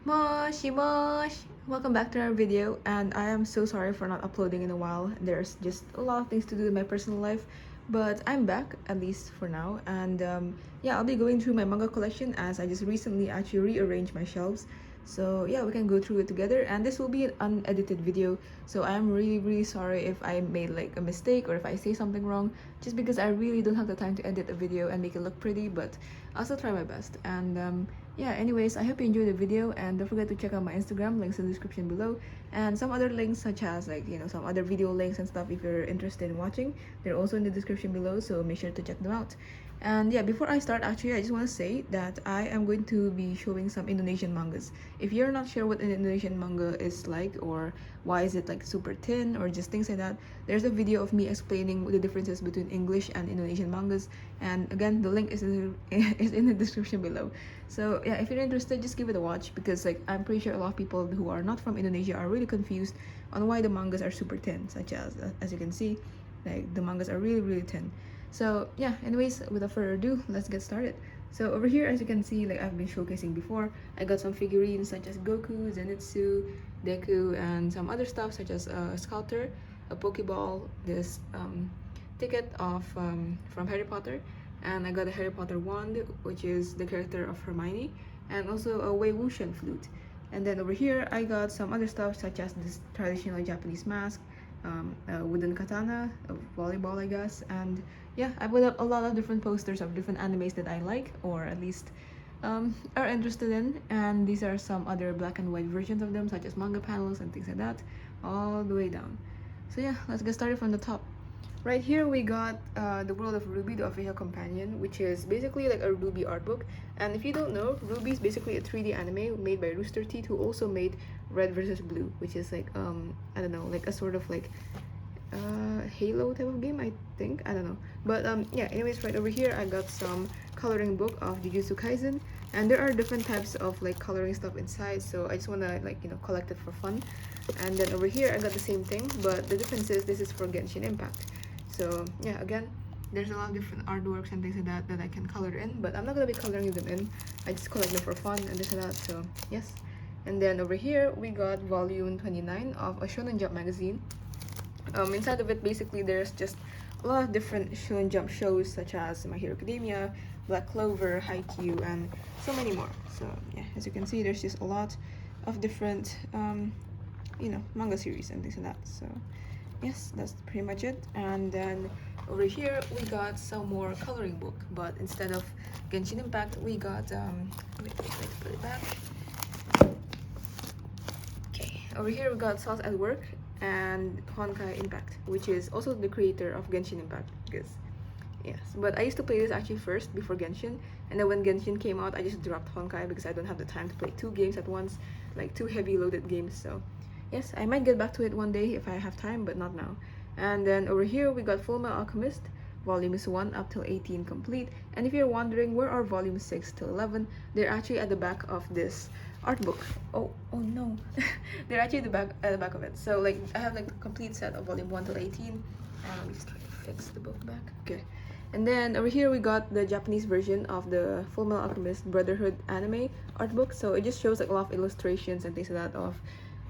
Moshi mosh! Welcome back to our video, and I am so sorry for not uploading in a while. There's just a lot of things to do in my personal life, but I'm back, at least for now. And yeah, I'll be going through my manga collection as I just recently actually rearranged my shelves. So yeah, we can go through it together, and this will be an unedited video. So I'm really sorry if I made like a mistake or if I say something wrong, just because I really don't have the time to edit a video and make it look pretty, but I'll still try my best. And yeah, anyways, I hope you enjoyed the video, and don't forget to check out my Instagram, links in the description below, and some other links such as like some other video links and stuff if you're interested in watching. They're also in the description below, so make sure to check them out. And yeah, before I start, actually, I just want to say that I am going to be showing some Indonesian mangas. If you're not sure what an Indonesian manga is like, or why is it like super thin, or just things like that, there's a video of me explaining the differences between English and Indonesian mangas. And again, the link is is in the description below. So yeah, if you're interested, just give it a watch, because like I'm pretty sure a lot of people who are not from Indonesia are really confused on why the mangas are super thin, such as you can see, like the mangas are really thin. So yeah, anyways, without further ado, let's get started. So over here, as you can see, like I've been showcasing before, I got some figurines such as Goku, Zenitsu, Deku, and some other stuff such as a sculptor, a Pokeball, this ticket of from Harry Potter, and I got a Harry Potter wand, which is the character of Hermione, and also a Wei Wuxian flute. And then over here, I got some other stuff such as this traditional Japanese mask, a wooden katana, a volleyball, I guess, and yeah, I put up a lot of different posters of different animes that I like, or at least are interested in, and these are some other black and white versions of them, such as manga panels and things like that, all the way down. So yeah, let's get started from the top. Right here we got The World of Ruby, the official companion, which is basically like a Ruby art book. And if you don't know, Ruby is basically a 3D anime made by Rooster Teeth, who also made Red vs. Blue, which is like I don't know, like a sort of like Halo type of game, I think. I don't know, but yeah, anyways, right over here I got some coloring book of Jujutsu Kaisen, and there are different types of like coloring stuff inside, so I just want to like collect it for fun. And then over here I got the same thing, but the difference is this is for Genshin Impact. So yeah, again, there's a lot of different artworks and things like that that I can color in, but I'm not gonna be coloring them in. I just collect them for fun and this and that. So yes. And then over here we got volume 29 of a Shonen Jump magazine. Inside of it, basically there's just a lot of different Shonen Jump shows such as My Hero Academia, Black Clover, Haikyuu, and so many more. So yeah, as you can see, there's just a lot of different manga series and things like that. So yes, that's pretty much it. And then over here we got some more coloring book, but instead of Genshin Impact, we got wait, put it back. Okay, over here we got Salt at Work and Honkai Impact, which is also the creator of Genshin Impact, because yes, but I used to play this actually first before Genshin, and then when Genshin came out I just dropped Honkai because I don't have the time to play two games at once, like two heavy loaded games. So yes, I might get back to it one day if I have time, but not now. And then over here we got Fullmetal Alchemist, volumes 1 up till 18 complete. And if you're wondering where are volumes 6 till 11, they're actually at the back of this art book. Oh no. They're actually at the back of it. So like I have like the complete set of volume 1 till 18. Let me just try to fix the book back. Okay. And then over here we got the Japanese version of the Fullmetal Alchemist Brotherhood anime art book. So it just shows like a lot of illustrations and things like that of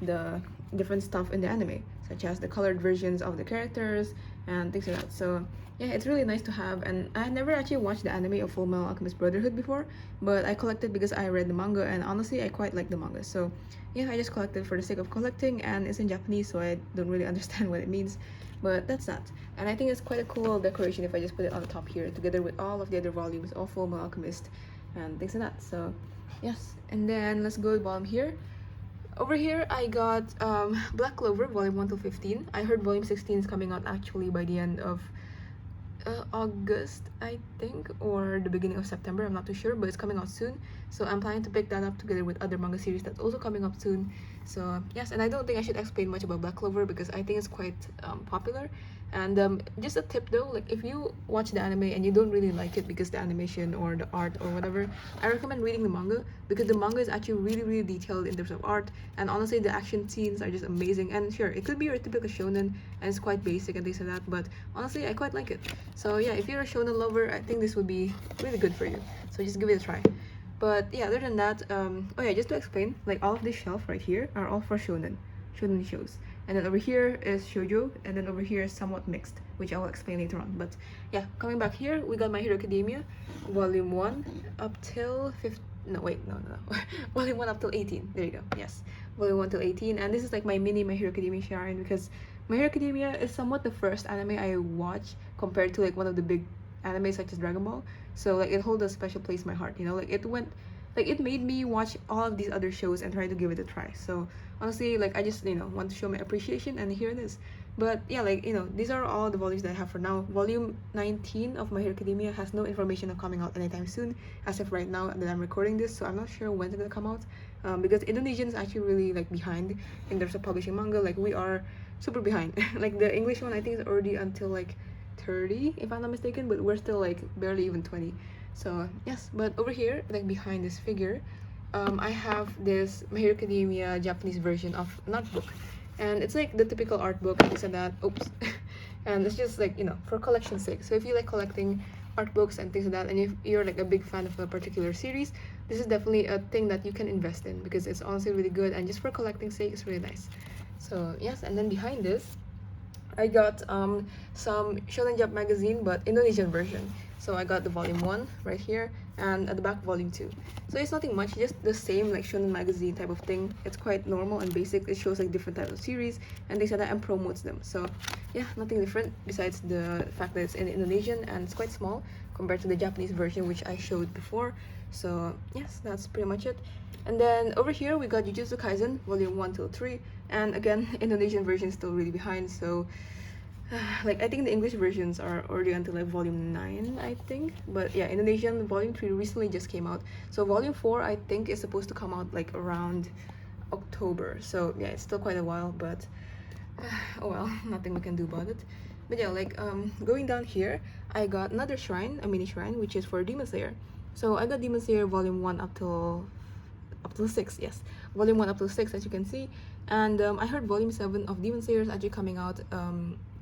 the different stuff in the anime, such as the colored versions of the characters and things like that. So yeah, it's really nice to have. And I never actually watched the anime of Fullmetal Alchemist Brotherhood before, but I collected because I read the manga, and honestly I quite like the manga. So yeah, I just collected for the sake of collecting, and it's in Japanese, so I don't really understand what it means, but that's that. And I think it's quite a cool decoration if I just put it on the top here together with all of the other volumes of Fullmetal Alchemist and things like that. So yes, and then let's go to the bottom here. Over here, I got Black Clover, volume 1 to 15. I heard volume 16 is coming out actually by the end of August, I think, or the beginning of September. I'm not too sure, but it's coming out soon. So I'm planning to pick that up together with other manga series that's also coming up soon. So yes, and I don't think I should explain much about Black Clover because I think it's quite popular. And just a tip though, like if you watch the anime and you don't really like it because the animation or the art or whatever, I recommend reading the manga, because the manga is actually really detailed in terms of art, and honestly the action scenes are just amazing. And sure, it could be your typical shonen and it's quite basic and things like that, but honestly I quite like it. So yeah, if you're a shonen lover, I think this would be really good for you, so just give it a try. But yeah, other than that, oh yeah, just to explain, like all of this shelf right here are all for shonen shows. And then over here is shoujo, and then over here is somewhat mixed, which I will explain later on. But yeah, coming back here, we got My Hero Academia, Volume 1 up till 15. No, wait, no. Volume 1 up till 18. There you go. Yes, Volume 1 till 18. And this is like my mini My Hero Academia shrine because My Hero Academia is somewhat the first anime I watch compared to like one of the big anime such as Dragon Ball. So like it holds a special place in my heart, you know, like it made me watch all of these other shows and try to give it a try. So honestly, like I just, you know, want to show my appreciation, and here it is. But yeah, like, you know, these are all the volumes that I have for now. Volume 19 of My Hero Academia has no information of coming out anytime soon, as of right now that I'm recording this, so I'm not sure when it's gonna come out, because Indonesian is actually really like behind in terms of publishing manga. Like we are super behind. Like the English one I think is already until like 30 if I'm not mistaken, but we're still like barely even 20. So yes, but over here, like behind this figure, I have this My Hero Academia Japanese version of an art book, and it's like the typical art book and this and that. Oops. And it's just like, you know, for collection's sake. So if you like collecting art books and things like that, and if you're like a big fan of a particular series, this is definitely a thing that you can invest in because it's honestly really good, and just for collecting sake, it's really nice. So yes, and then behind this, I got some Shonen Jump magazine, but Indonesian version. So I got the volume 1 right here, and at the back volume 2. So it's nothing much, just the same like Shonen magazine type of thing. It's quite normal and basic. It shows like different types of series and things like that and promotes them. So yeah, nothing different besides the fact that it's in Indonesian and it's quite small compared to the Japanese version which I showed before. So yes, that's pretty much it. And then over here we got Jujutsu Kaisen volume 1 till 3, and again Indonesian version is still really behind, so like I think the English versions are already until like volume 9 I think, but yeah, Indonesian volume 3 recently just came out, so volume 4 I think is supposed to come out like around October. So yeah, it's still quite a while, but oh well, nothing we can do about it. But yeah, like going down here, I got another shrine, a mini shrine, which is for Demon Slayer. So I got Demon Slayer volume 1 up till 6, yes, volume 1 up till 6 as you can see. And I heard volume 7 of Demon Slayer is actually coming out,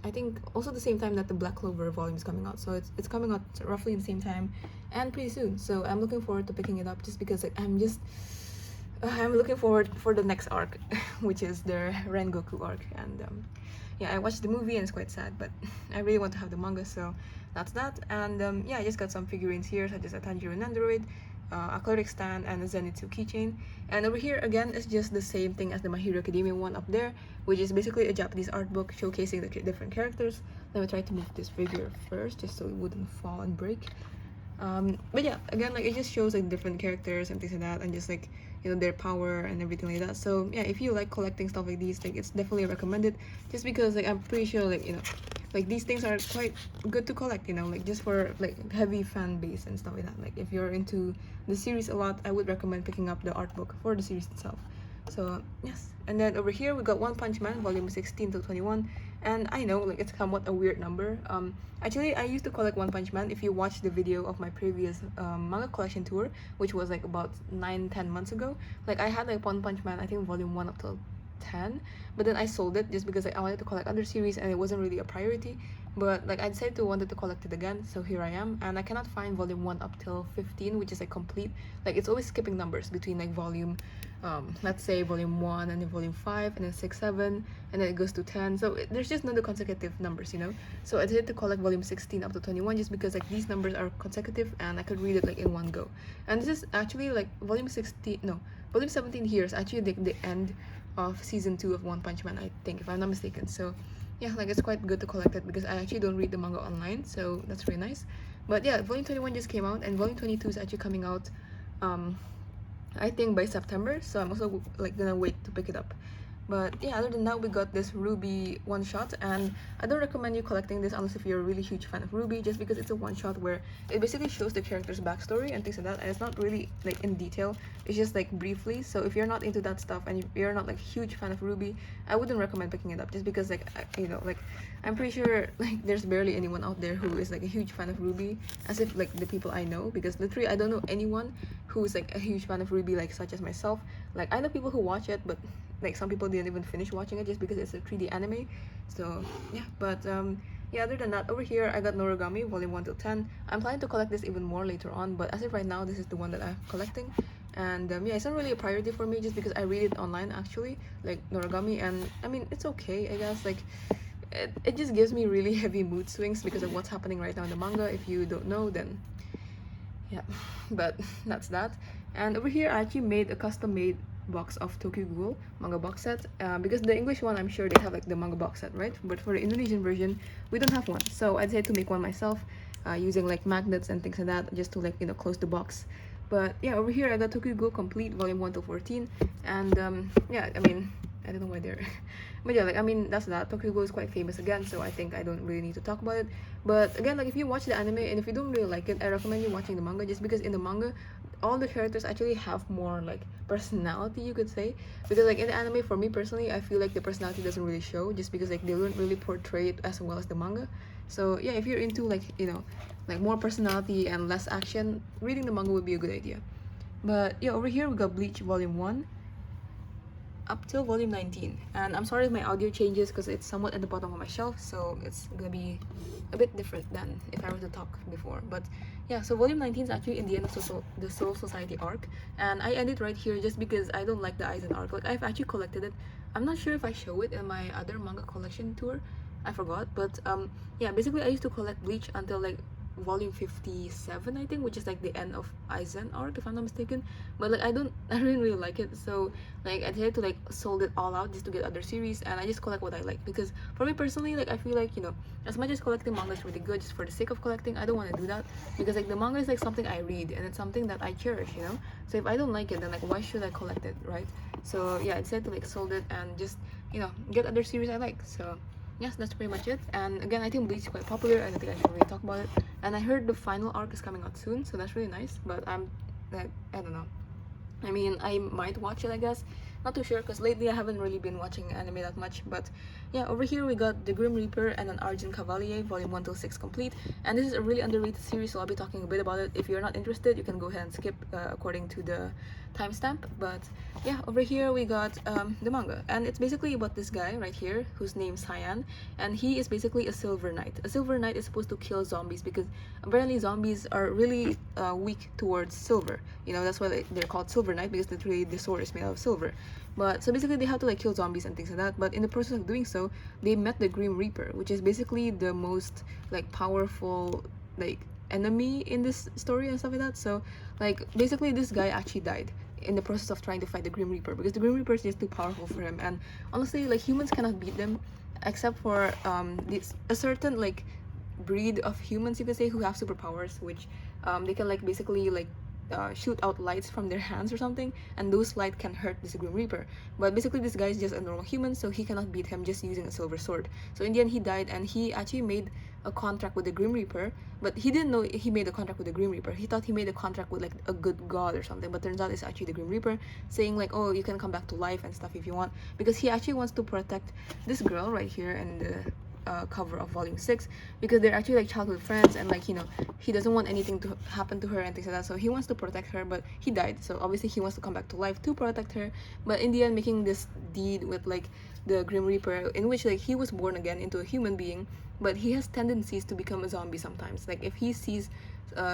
I think also the same time that the Black Clover volume is coming out, so it's coming out roughly in the same time and pretty soon. So I'm looking forward to picking it up just because like, I'm looking forward for the next arc which is the Rengoku arc. And yeah, I watched the movie and it's quite sad, but I really want to have the manga, so that's that. And yeah, I just got some figurines here such as a Tanjiro Nandoroid, a cleric stand, and a Zenitsu keychain. And over here again, it's just the same thing as the My Hero Academia one up there, which is basically a Japanese art book showcasing the different characters. Let me try to move this figure first just so it wouldn't fall and break. But yeah, again, like it just shows like different characters and things like that, and just like, you know, their power and everything like that. So yeah, if you like collecting stuff like these, like it's definitely recommended, just because like I'm pretty sure like, you know, like these things are quite good to collect, you know, like just for like heavy fan base and stuff like that. Like if you're into the series a lot, I would recommend picking up the art book for the series itself. So yes, and then over here we got One Punch Man volume 16 to 21, and I know like it's somewhat a weird number. Actually I used to collect One Punch Man. If you watch the video of my previous manga collection tour, which was like about 9-10 months ago, like I had like One Punch Man, I think volume 1 up till 10, but then I sold it just because like I wanted to collect other series and it wasn't really a priority. But like I decided to wanted to collect it again, so here I am, and I cannot find volume 1 up till 15, which is like complete. Like it's always skipping numbers between like volume, let's say volume 1 and then volume 5 and then 6, 7, and then it goes to 10. So there's just no consecutive numbers, you know. So I decided to collect volume 16 up to 21 just because like these numbers are consecutive and I could read it like in one go. And this is actually like volume 16, no, volume 17 here is actually the end of season 2 of One Punch Man, I think, if I'm not mistaken. So yeah, like it's quite good to collect it because I actually don't read the manga online, so that's really nice. But yeah, volume 21 just came out, and volume 22 is actually coming out I think by September, so I'm also like gonna wait to pick it up. But yeah, other than that, we got this Ruby one-shot, and I don't recommend you collecting this unless if you're a really huge fan of Ruby, just because it's a one-shot where it basically shows the character's backstory and things like that, and it's not really like in detail, it's just like briefly. So if you're not into that stuff and you're not like huge fan of Ruby, I wouldn't recommend picking it up, just because like you know, like I'm pretty sure like there's barely anyone out there who is like a huge fan of Ruby, as if like the people I know, because literally I don't know anyone who's like a huge fan of Ruby, like such as myself. Like I know people who watch it, but like some people didn't even finish watching it just because it's a 3D anime. So yeah, but yeah, yeah, other than that, over here I got Noragami volume 1 to 10. I'm planning to collect this even more later on, but as of right now, this is the one that I'm collecting. And yeah, it's not really a priority for me just because I read it online actually, like Noragami, and I mean, it's okay, I guess. Like, it just gives me really heavy mood swings because of what's happening right now in the manga. If you don't know, then yeah, but that's that. And over here I actually made a custom made box of Tokyo Ghoul manga box set, because the English one, I'm sure they have like the manga box set, right? But for the Indonesian version, we don't have one, so I decided to make one myself, using like magnets and things like that, just to, like, you know, close the box. But yeah, over here I got Tokyo Ghoul complete volume 1 to 14. And yeah, I mean, I don't know why they're but yeah, like, I mean, that's that. Tokyo Ghoul is quite famous again, so I think I don't really need to talk about it. But again, like, if you watch the anime and if you don't really like it, I recommend you watching the manga, just because in the manga all the characters actually have more like personality, you could say. Because like in the anime, for me personally, I feel like the personality doesn't really show, just because like they don't really portray it as well as the manga. So yeah, if you're into, like, you know, like more personality and less action, reading the manga would be a good idea. But yeah, over here we got Bleach volume 1 up till volume 19. And I'm sorry if my audio changes because it's somewhat at the bottom of my shelf, so it's gonna be a bit different than if I were to talk before. But yeah, so volume 19 is actually in the end of the Soul Society arc, and I end it right here just because I don't like the Aizen arc. Like, I've actually collected it. I'm not sure if I show it in my other manga collection tour, I forgot. But yeah, basically I used to collect Bleach until like volume 57, I think, which is like the end of Aizen arc, if I'm not mistaken. But like I didn't really like it, so like I decided to like sold it all out just to get other series, and I just collect what I like. Because for me personally, like, I feel like, you know, as much as collecting manga is really good just for the sake of collecting, I don't want to do that, because like the manga is like something I read and it's something that I cherish, you know. So if I don't like it, then like why should I collect it, right? So yeah, I decided to like sold it and just, you know, get other series I like. So yes, that's pretty much it. And again, I think Bleach is quite popular. I don't think I should really talk about it. And I heard the final arc is coming out soon, so that's really nice. But I don't know. I mean, I might watch it, I guess. Not too sure, because lately I haven't really been watching anime that much. But yeah, over here we got The Grim Reaper and an Argent Cavalier, volume 1 till 6 complete. And this is a really underrated series, so I'll be talking a bit about it. If you're not interested, you can go ahead and skip according to the timestamp. But yeah, over here we got the manga, and it's basically about this guy right here whose name's Cyan, and he is basically a silver knight. A silver knight is supposed to kill zombies because apparently zombies are really weak towards silver. You know, that's why they're called silver knight, because literally the sword is made out of silver. But so basically they have to like kill zombies and things like that. But in the process of doing so, they met the Grim Reaper, which is basically the most like powerful like enemy in this story and stuff like that. So like basically this guy actually died in the process of trying to fight the Grim Reaper, because the Grim Reaper is just too powerful for him. And honestly, like, humans cannot beat them, except for a certain like breed of humans, you could say, who have superpowers, which they can like basically like shoot out lights from their hands or something, and those light can hurt this Grim Reaper. But basically this guy is just a normal human, so he cannot beat him just using a silver sword. So in the end he died, and he actually made a contract with the Grim Reaper, but he didn't know he made a contract with the Grim Reaper. He thought he made a contract with like a good god or something, but turns out it's actually the Grim Reaper saying like, oh, you can come back to life and stuff if you want, because he actually wants to protect this girl right here in the cover of volume 6, because they're actually like childhood friends, and like, you know, he doesn't want anything to happen to her and things like that, so he wants to protect her. But he died, so obviously he wants to come back to life to protect her, but in the end making this deed with like the Grim Reaper, in which like he was born again into a human being, but he has tendencies to become a zombie sometimes. Like if he sees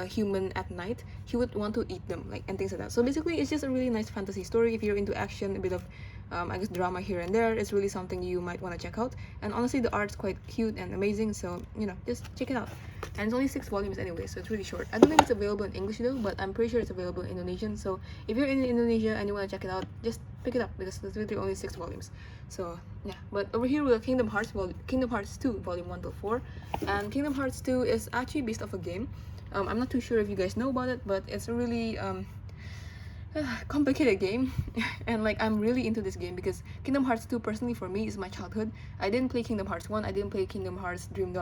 human at night, he would want to eat them, like, and things like that. So basically it's just a really nice fantasy story. If you're into action, a bit of I guess drama here and there, it's really something you might want to check out. And honestly the art's quite cute and amazing, so you know, just check it out. And it's only 6 volumes anyway, so it's really short. I don't think it's available in English though, but I'm pretty sure it's available in Indonesian. So if you're in Indonesia and you want to check it out, just pick it up, because it's literally only 6 volumes. So yeah, but over here we got Kingdom Hearts 2 volume 1 till 4. And Kingdom Hearts 2 is actually based off a game. I'm not too sure if you guys know about it, but it's a really complicated game. And like, I'm really into this game because Kingdom Hearts 2 personally for me is my childhood. I didn't play Kingdom Hearts 1, I didn't play Kingdom Hearts Dream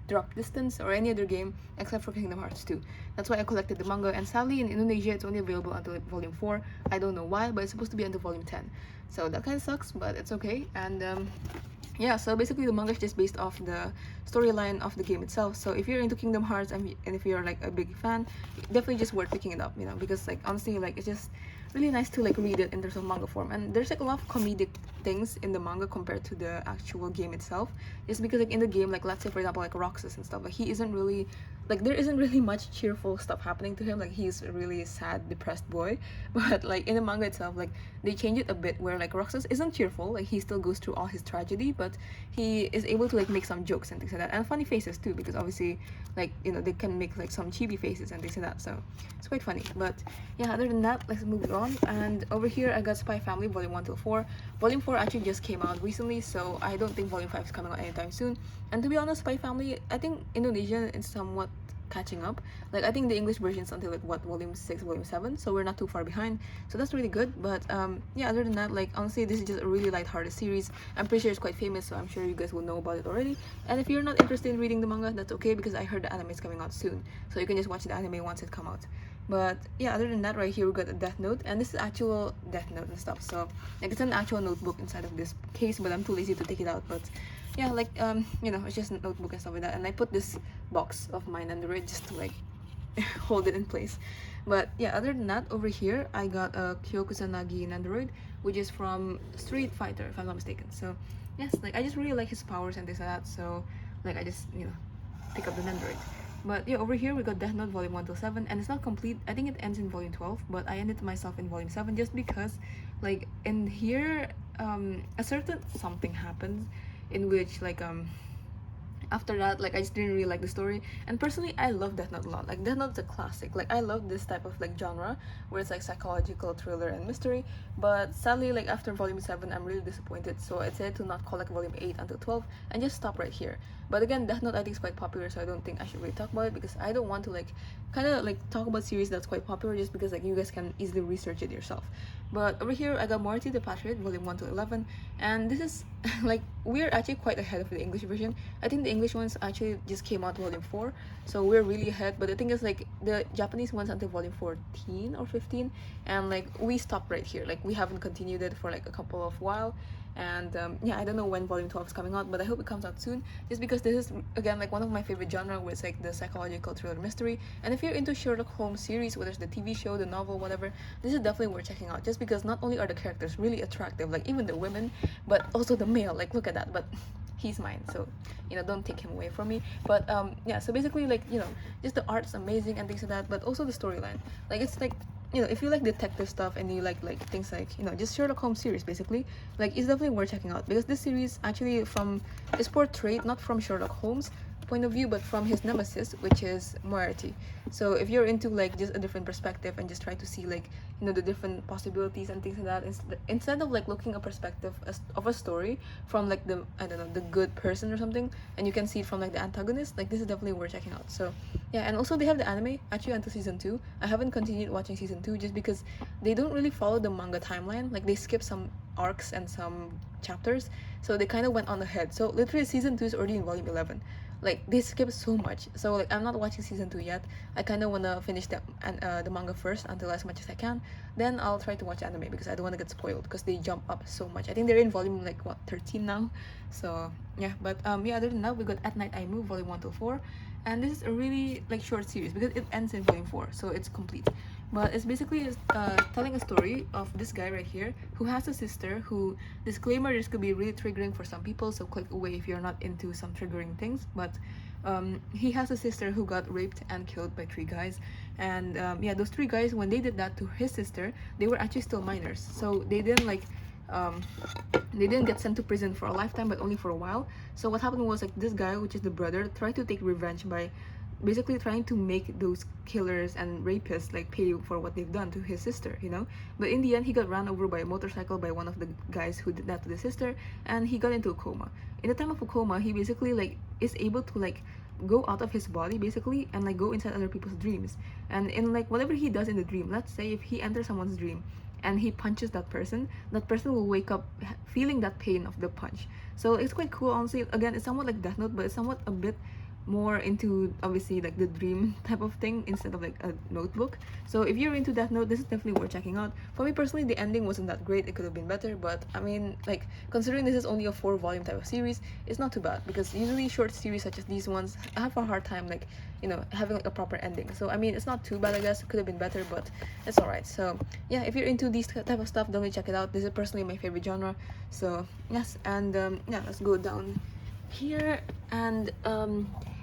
Drop Distance or any other game except for Kingdom Hearts 2. That's why I collected the manga, and sadly in Indonesia it's only available until volume 4. I don't know why, but it's supposed to be until volume 10. So that kind of sucks, but it's okay. And yeah, so basically the manga is just based off the storyline of the game itself. So if you're into Kingdom Hearts and if you're like a big fan, definitely just worth picking it up, you know, because like honestly, like, it's just really nice to like read it in terms of manga form. And there's like a lot of comedic things in the manga compared to the actual game itself, just because like in the game, like let's say for example like Roxas and stuff, like he isn't really like there isn't really much cheerful stuff happening to him. Like he's a really sad, depressed boy. But like in the manga itself, like they change it a bit where like Roxas isn't cheerful. Like he still goes through all his tragedy, but he is able to like make some jokes and things like that, and funny faces too, because obviously like they can make like some chibi faces and things like that. So it's quite funny. But yeah, other than that, let's move on. And over here I got Spy Family Volume 1 till 4. Volume 4 actually just came out recently, so I don't think Volume 5 is coming out anytime soon. And to be honest, Spy Family, I think Indonesian is somewhat catching up. Like I think the English version is until like what, volume 6, volume 7, so we're not too far behind, so that's really good. But yeah, other than that, like honestly this is just a really light-hearted series. I'm pretty sure it's quite famous, so I'm sure you guys will know about it already. And if you're not interested in reading the manga, that's okay, because I heard the anime is coming out soon, so you can just watch the anime once it come out. But yeah, other than that, right here we got a Death Note, and this is actual Death Note and stuff, so like it's an actual notebook inside of this case, but I'm too lazy to take it out. But yeah, like it's just a notebook and stuff like that. And I put this box of mine under it just to like hold it in place. But yeah, other than that, over here I got a Kyokusanagi Nandoroid, which is from Street Fighter, if I'm not mistaken. So yes, like I just really like his powers and things like that, so like I just pick up the Nandoroid. But yeah, over here we got Death Note Volume 1 till 7, and it's not complete. I think it ends in Volume 12, but I ended myself in Volume 7 just because like in here a certain something happens in which like after that, like I just didn't really like the story. And personally, I love Death Note a lot. Like Death Note's a classic. Like I love this type of like genre where it's like psychological thriller and mystery. But sadly, like after volume 7, I'm really disappointed, so I decided to not collect volume 8 until 12 and just stop right here. But again, Death Note I think is quite popular, so I don't think I should really talk about it, because I don't want to like kind of like talk about series that's quite popular, just because like you guys can easily research it yourself. But over here I got Morty the Patriot volume 1 to 11, and this is like we're actually quite ahead of the English version. I think the English ones actually just came out volume 4, so we're really ahead. But the thing is, like the Japanese ones until volume 14 or 15, and like we stopped right here. Like we haven't continued it for like a couple of while. And yeah, I don't know when volume 12 is coming out, but I hope it comes out soon, just because this is again like one of my favorite genre, where it's like the psychological thriller mystery. And if you're into Sherlock Holmes series, whether it's the TV show, the novel, whatever, this is definitely worth checking out, just because not only are the characters really attractive, like even the women, but also the male, like look at that. But he's mine, so don't take him away from me. But yeah, so basically like just the art's amazing and things like that, but also the storyline, like it's like if you like detective stuff and you like things like just Sherlock Holmes series, basically like it's definitely worth checking out, because this series actually is portrayed not from Sherlock Holmes point of view, but from his nemesis, which is Moriarty. So if you're into like just a different perspective and just try to see like the different possibilities and things like that, instead of like looking a perspective of a story from like the the good person or something, and you can see it from like the antagonist, like this is definitely worth checking out. So yeah, and also they have the anime actually until season 2. I haven't continued watching season 2 just because they don't really follow the manga timeline. Like they skip some arcs and some chapters, so they kind of went on ahead. So literally season 2 is already in volume 11. Like they skip so much, so like I'm not watching season 2 yet. I kind of want to finish the manga first until as much as I can, then I'll try to watch anime, because I don't want to get spoiled, because they jump up so much. I think they're in volume like what, 13 now. So yeah, but yeah, other than that, we got At Night I Move volume 1 to 4, and this is a really like short series because it ends in volume 4, so it's complete. But it's basically telling a story of this guy right here who has a sister who, disclaimer, this could be really triggering for some people, so click away if you're not into some triggering things. But he has a sister who got raped and killed by 3 guys. And yeah, those 3 guys, when they did that to his sister, they were actually still minors, so they didn't like they didn't get sent to prison for a lifetime, but only for a while. So what happened was, like, this guy, which is the brother, tried to take revenge by basically trying to make those killers and rapists like pay for what they've done to his sister, but in the end he got run over by a motorcycle by one of the guys who did that to the sister, and he got into a coma. In the time of a coma, he basically like is able to like go out of his body basically and like go inside other people's dreams. And in like whatever he does in the dream, let's say if he enters someone's dream and he punches that person will wake up feeling that pain of the punch. So it's quite cool, honestly. Again, it's somewhat like Death Note, but it's somewhat a bit more into obviously like the dream type of thing instead of like a notebook. So if you're into Death Note, this is definitely worth checking out. For me personally, the ending wasn't that great. It could have been better, but I mean, like, considering this is only a 4-volume type of series, it's not too bad, because usually short series such as these ones have a hard time, like, you know, having like a proper ending. So I mean, it's not too bad. I guess it could have been better, but it's alright. So yeah, if you're into these type of stuff, definitely check it out. This is personally my favorite genre. So yes, and yeah, let's go down here. And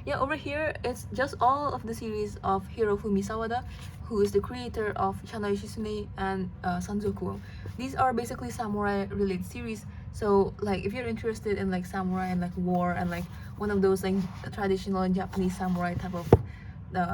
yeah, over here it's just all of the series of Hirofumi Sawada, who is the creator of Shanai Shizune and Sanzoku. These are basically samurai related series. So like if you're interested in like samurai and like war and like one of those like traditional Japanese samurai type of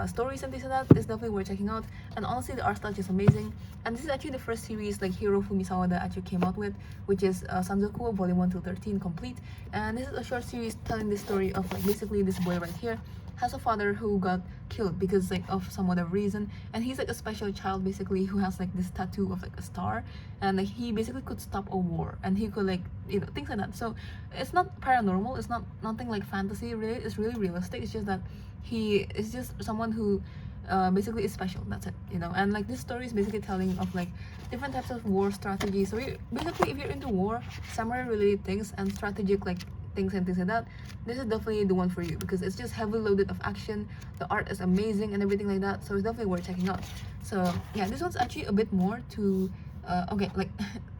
stories and things like that, it's definitely worth checking out. And honestly, the art style is amazing. And this is actually the first series like Hirofumi Sawada actually came out with, which is Sanzoku Volume 1 to 13 complete. And this is a short series telling the story of like basically this boy right here has a father who got killed because like of some other reason, and he's like a special child basically who has like this tattoo of like a star, and like he basically could stop a war, and he could like, you know, things like that. So it's not paranormal, it's not nothing like fantasy really, it's really realistic. It's just that he is just someone who basically is special, that's it, you know. And like this story is basically telling of like different types of war strategy. So basically if you're into war, samurai related things and strategic like things and things like that, this is definitely the one for you, because it's just heavily loaded of action, the art is amazing and everything like that. So it's definitely worth checking out. So yeah, this one's actually a bit more to okay, like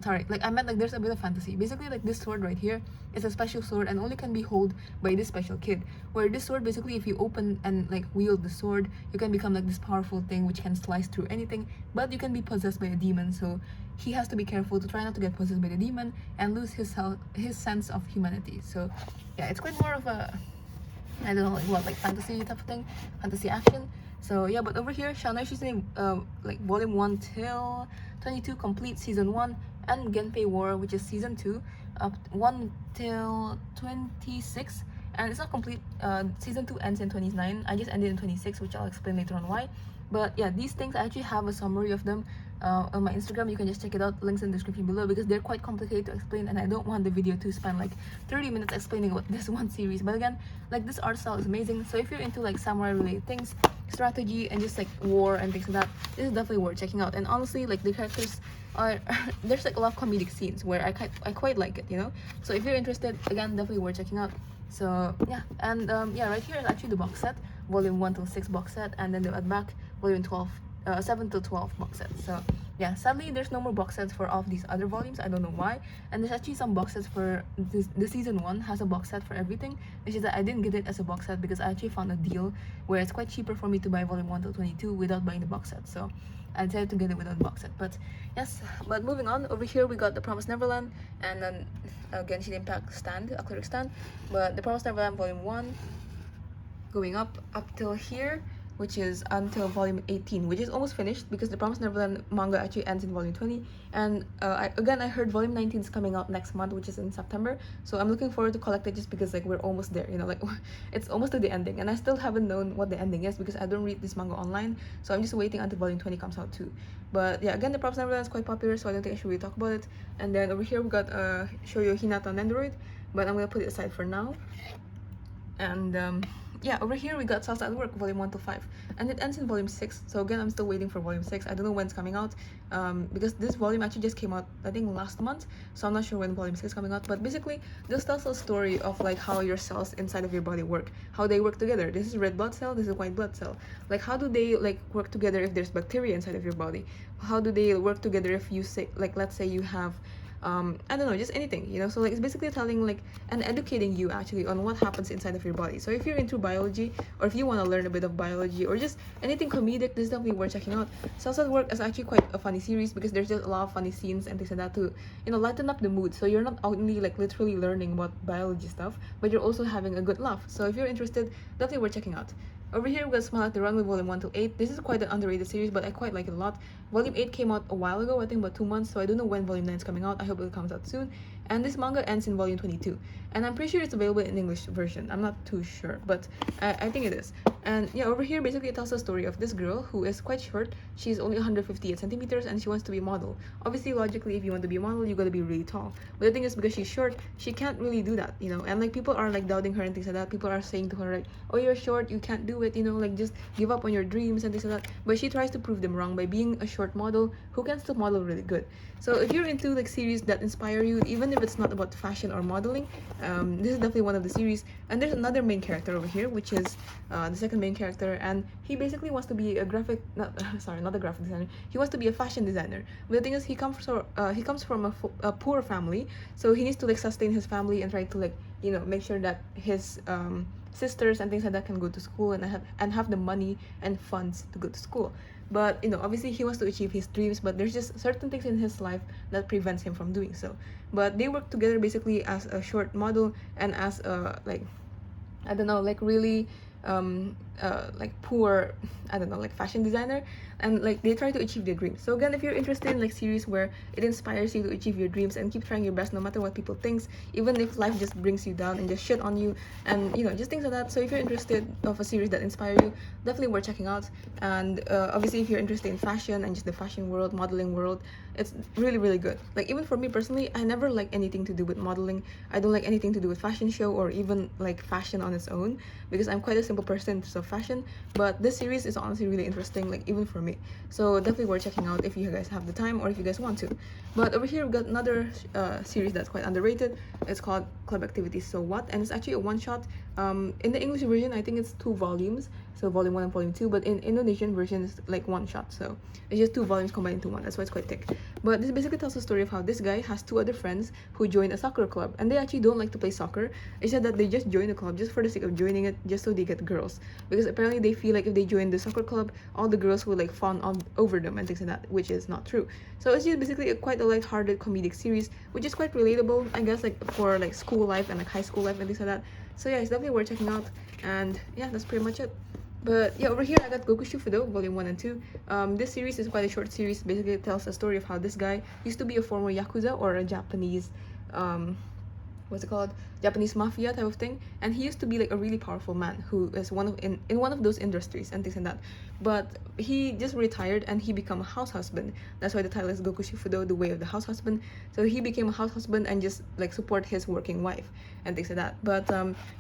sorry, like I meant like there's a bit of fantasy. Basically like this sword right here is a special sword and only can be held by this special kid, where this sword basically if you open and like wield the sword, you can become like this powerful thing which can slice through anything, but you can be possessed by a demon. So he has to be careful to try not to get possessed by the demon and lose his sense of humanity. So yeah, it's quite more of a, I don't know, like what, like fantasy type of thing, fantasy action. So yeah, but over here, Shanai Shizune like volume 1 till 22 complete season 1, and Genpei War, which is season 2, up 1 till 26, and it's not complete. Season 2 ends in 29. I just ended in 26, which I'll explain later on why. But yeah, these things I actually have a summary of them on my Instagram. You can just check it out, links in the description below, because they're quite complicated to explain and I don't want the video to spend like 30 minutes explaining about this one series. But again, like this art style is amazing. So if you're into like samurai related things, strategy and just like war and things like that, this is definitely worth checking out. And honestly, like the characters are there's like a lot of comedic scenes where I quite like it, you know. So if you're interested, again, definitely worth checking out. So yeah, and yeah, right here is actually the box set, volume 1 till 6 box set, and then at back volume 7 to 12 box set. So yeah, sadly there's no more box sets for all of these other volumes. I don't know why. And there's actually some box sets for this. The season 1 has a box set for everything, which is that I didn't get it as a box set because I actually found a deal where it's quite cheaper for me to buy volume 1 to 22 without buying the box set. So I decided to get it without the box set. But yes, but moving on, over here we got the Promised Neverland, and then Genshin Impact stand, acrylic stand. But the Promised Neverland volume 1 going up till here, which is until volume 18, which is almost finished because the Promised Neverland manga actually ends in volume 20. And I heard volume 19 is coming out next month, which is in September. So I'm looking forward to collect it just because like we're almost there, you know, like it's almost to the ending. And I still haven't known what the ending is because I don't read this manga online. So I'm just waiting until volume 20 comes out too. But yeah, again, the Promised Neverland is quite popular, so I don't think I should really talk about it. And then over here we got Shoujo Hinata Nendoroid, but I'm gonna put it aside for now. And yeah, over here we got Salsa at Work volume 1 to 5, and it ends in volume 6. So again, I'm still waiting for volume 6. I don't know when it's coming out because this volume actually just came out I think last month, so I'm not sure when volume 6 is coming out. But basically this tells a story of like how your cells inside of your body work, how they work together. This is red blood cell, this is white blood cell. Like how do they like work together if there's bacteria inside of your body? How do they work together if you say, like, let's say you have I don't know, just anything, you know. So like it's basically telling like and educating you actually on what happens inside of your body. So if you're into biology, or if you want to learn a bit of biology, or just anything comedic, this is definitely worth checking out. Salsa at Work is actually quite a funny series because there's just a lot of funny scenes and things like that to, you know, lighten up the mood. So you're not only like literally learning about biology stuff, but you're also having a good laugh. So if you're interested, definitely worth checking out. Over here we got Smile at the Runway Volume 1 to 8. This is quite an underrated series, but I quite like it a lot. Volume 8 came out a while ago, I think about 2 months, so I don't know when Volume 9 is coming out. I hope it comes out soon. And this manga ends in Volume 22. And I'm pretty sure it's available in English version. I'm not too sure, but I think it is. And yeah, over here basically it tells a story of this girl who is quite short. She's only 158 centimeters and she wants to be a model. Obviously, logically, if you want to be a model, you gotta be really tall. But the thing is, because she's short, she can't really do that, you know. And like people are like doubting her and things like that. People are saying to her like, oh, you're short, you can't do it, you know, like just give up on your dreams and things like that. But she tries to prove them wrong by being a short model who can still model really good. So if you're into like series that inspire you, even if it's not about fashion or modeling, this is definitely one of the series. And there's another main character over here, which is the second main character, and he basically wants to be a graphic, not sorry, not a graphic designer. He wants to be a fashion designer. But the thing is, he comes from a poor family, so he needs to like sustain his family and try to like, you know, make sure that his sisters and things like that can go to school and have the money and funds to go to school. But you know, obviously he wants to achieve his dreams, but there's just certain things in his life that prevents him from doing so. But they work together basically as a short model and as a like, I don't know, like really like poor, I don't know, like fashion designer, and like they try to achieve their dreams. So again, if you're interested in like series where it inspires you to achieve your dreams and keep trying your best no matter what people think, even if life just brings you down and just shit on you and you know, just things like that. So if you're interested of a series that inspire you, definitely worth checking out. And obviously if you're interested in fashion and just the fashion world, modeling world, it's really really good. Like even for me personally, I never like anything to do with modeling. I don't like anything to do with fashion show or even like fashion on its own, because I'm quite a simple person in terms of fashion. But this series is honestly really interesting, like even for me. So definitely worth checking out if you guys have the time or if you guys want to. But over here we got another series that's quite underrated. It's called Club Activities So What, and it's actually a one-shot. In the English version, I think it's 2 volumes, so volume 1 and volume 2, but in Indonesian version it's like one shot, so it's just 2 volumes combined into one. That's why it's quite thick. But this basically tells the story of how this guy has 2 other friends who join a soccer club, and they actually don't like to play soccer. It's just that they just join the club just for the sake of joining it, just so they get girls, because apparently they feel like if they join the soccer club, all the girls will like fawn on over them and things like that, which is not true. So it's just basically quite a light-hearted comedic series, which is quite relatable, I guess, like for like school life and like high school life and things like that. So yeah, it's definitely worth checking out. And yeah, that's pretty much it. But yeah, over here I got Goku Shufudo Volume 1 and 2. This series is quite a short series. Basically it tells a story of how this guy used to be a former Yakuza, or a Japanese what's it called, Japanese mafia type of thing, and he used to be like a really powerful man who is in one of those industries and things like that. But he just retired and he became a house husband. That's why the title is Goku Shifudo, the way of the house husband. So he became a house husband and just like support his working wife and things like that. But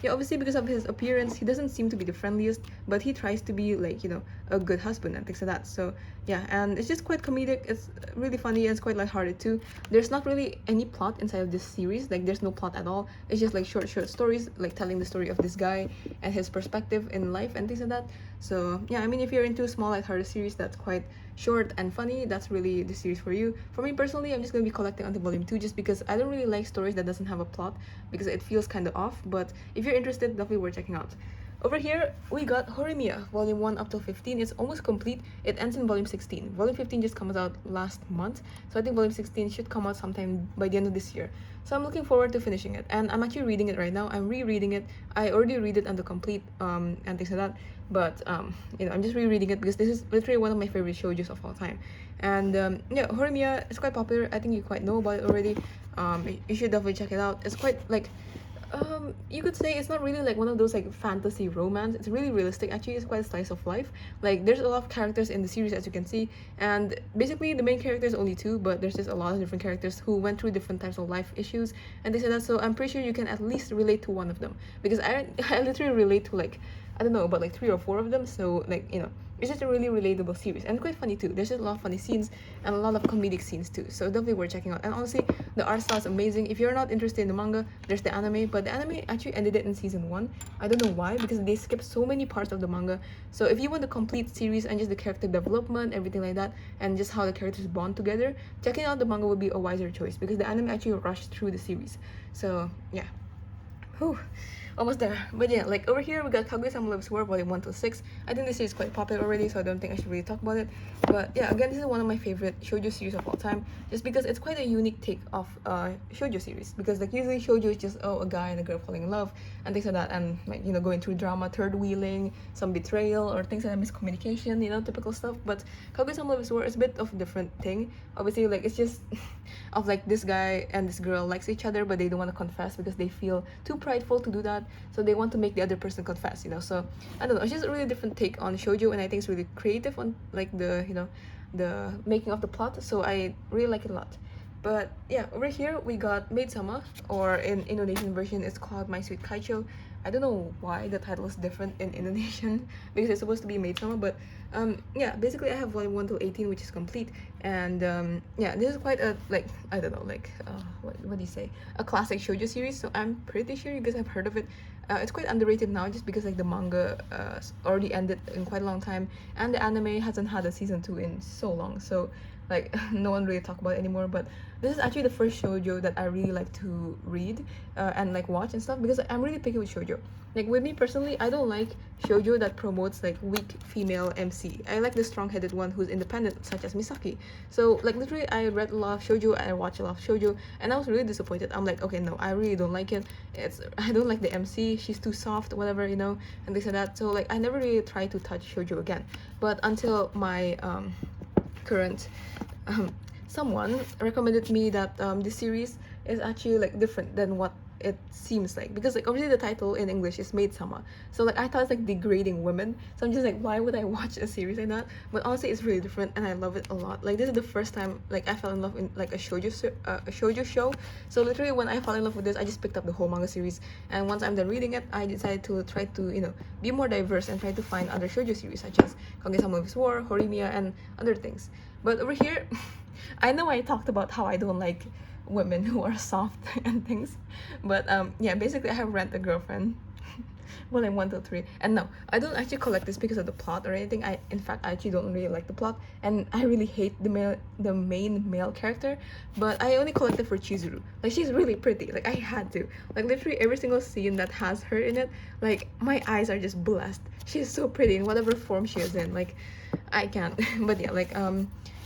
yeah, obviously because of his appearance, he doesn't seem to be the friendliest, but he tries to be like, you know, a good husband and things like that. So yeah, and it's just quite comedic. It's really funny and it's quite lighthearted too. There's not really any plot inside of this series. Like there's no plot at all. It's just like short stories, like telling the story of this guy and his perspective in life and things like that. So yeah, I mean, if you're into small lighthearted series that's quite short and funny, that's really the series for you. For me personally, I'm just gonna be collecting until volume 2, just because I don't really like stories that doesn't have a plot, because it feels kind of off. But if you're interested, definitely worth checking out. Over here, we got Horimiya, Volume 1 up till 15. It's almost complete. It ends in Volume 16. Volume 15 just comes out last month, so I think Volume 16 should come out sometime by the end of this year. So I'm looking forward to finishing it, and I'm actually reading it right now. I'm rereading it. I already read it under complete and things like that, but you know, I'm just rereading it because this is literally one of my favorite shoujos of all time. And yeah, Horimiya is quite popular. I think you quite know about it already. You should definitely check it out. It's quite like, you could say it's not really like one of those like fantasy romance. It's really realistic. Actually, it's quite a slice of life. Like there's a lot of characters in the series, as you can see, and basically the main character is only 2, but there's just a lot of different characters who went through different types of life issues and this and that. So I'm pretty sure you can at least relate to one of them, because I literally relate to like, I don't know, about like 3 or 4 of them. So like, you know, it's just a really relatable series and quite funny too. There's just a lot of funny scenes and a lot of comedic scenes too. So definitely worth checking out. And honestly, the art style is amazing. If you're not interested in the manga, there's the anime, but the anime actually ended it in season 1. I don't know why, because they skipped so many parts of the manga. So if you want the complete series and just the character development, everything like that, and just how the characters bond together, checking out the manga would be a wiser choice, because the anime actually rushed through the series. So yeah. Whew, almost there. But yeah, like over here we got Kaguya-sama Loves War Volume 1 to 6. I think this series is quite popular already, so I don't think I should really talk about it. But yeah, again, this is one of my favorite shoujo series of all time, just because it's quite a unique take of shoujo series. Because like usually shoujo is just, oh, a guy and a girl falling in love and things like that, and like, you know, going through drama, third wheeling, some betrayal or things like that, miscommunication, you know, typical stuff. But Kaguya-sama Loves War is a bit of a different thing. Obviously, like it's just of like this guy and this girl likes each other, but they don't want to confess because they feel too prideful to do that, so they want to make the other person confess, you know. So I don't know, it's just a really different take on shoujo, and I think it's really creative on like the, you know, the making of the plot, so I really like it a lot. But yeah, over here we got Maid Sama, or in Indonesian version it's called My Sweet Kaicho. I don't know why the title is different in Indonesian because it's supposed to be Maid Sama, but yeah, basically I have volume 1 to 18, which is complete, and yeah, this is quite a, like, I don't know, like what do you say, a classic shoujo series, so I'm pretty sure you guys have heard of it. It's quite underrated now just because like the manga already ended in quite a long time, and the anime hasn't had a season 2 in so long, so like no one really talk about it anymore. But this is actually the first shoujo that I really like to read and like watch and stuff, because I'm really picky with shoujo. Like with me personally, I don't like shoujo that promotes like weak female MC. I like the strong-headed one who's independent, such as Misaki. So like literally I read a lot of shoujo, I watched a lot of shoujo, and I was really disappointed. I'm like, okay, no, I really don't like it. I don't like the MC, she's too soft, whatever, you know, and things like that. So like I never really tried to touch shoujo again. But until my current someone recommended me that this series is actually like different than what it seems like, because like obviously the title in English is Maid Sama, so like I thought it's like degrading women, so I'm just like, why would I watch a series like that? But honestly it's really different and I love it a lot. Like this is the first time like I fell in love in like a shoujo show. So literally when I fell in love with this, I just picked up the whole manga series, and once I'm done reading it, I decided to try to, you know, be more diverse and try to find other shoujo series such as Kaguya-sama Loves War, Horimiya, and other things. But over here I know I talked about how I don't like women who are soft and things, but yeah, basically I have Rent a Girlfriend volume 1 to 3, and no, I don't actually collect this because of the plot or anything. In fact I actually don't really like the plot, and I really hate the main male character, but I only collect it for Chizuru. Like she's really pretty, like I had to, like literally every single scene that has her in it, like my eyes are just blessed. She's so pretty in whatever form she is in, like I can't but yeah, like